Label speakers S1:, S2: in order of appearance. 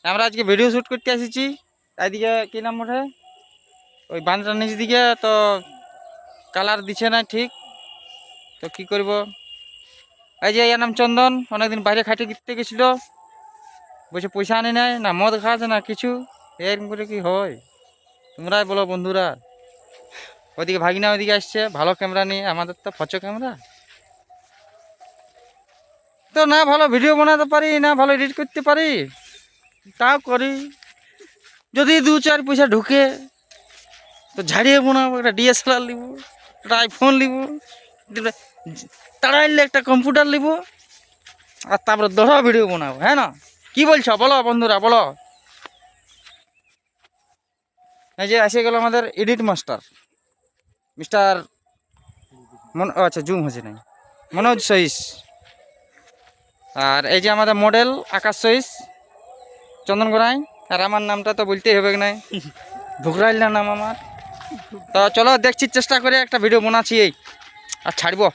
S1: আমরা আজকে video shoot করতে এসেছি। এইদিকে কি নাম ওঠে ওই বাঁধটার নিচ দিকে তো কালার দিচ্ছে না ঠিক, তো কি করব। এই যে এর নাম চন্দন, অনেকদিন বাইরে খাইতে গিতে গেছিল, বলছে পয়সা আনি নাই, না মদ খাওয়াছে না কিছু। এরকম করে কি হয় তোমরাই বলো বন্ধুরা। ওইদিকে ভাগিনা ওইদিকে আসছে ভালো ক্যামেরা নিয়ে, আমাদের তো ফচো ক্যামেরা, তো না ভালো ভিডিও বানাতে পারি না ভালো এডিট করতে পারি, তাও করি। যদি 2-4 পয়সা ঢুকে তো ঝাড়িয়ে বানাবো, একটা ডিএসএলআর নিব, একটা আইফোন নিব, তাড়াইলে একটা কম্পিউটার নিব, আর তারপরে দড়া ভিডিও বানাবো, হ্যাঁ না? কি বলছো বলো বন্ধুরা বলো। এই যে এসে গেল আমাদের এডিট মাস্টার মিস্টার আচ্ছা জুম হচ্ছে নাই, মনোজ সইস। আর এই যে আমাদের মডেল আকাশ সইস, চন্দন গোড়াই। আর আমার নামটা তো বলতেই হবে নাই, ভুকরাইল না নাম আমার। তো চলো দেখছি, চেষ্টা করে একটা ভিডিও বানাচ্ছি এই, আর ছাড়বো।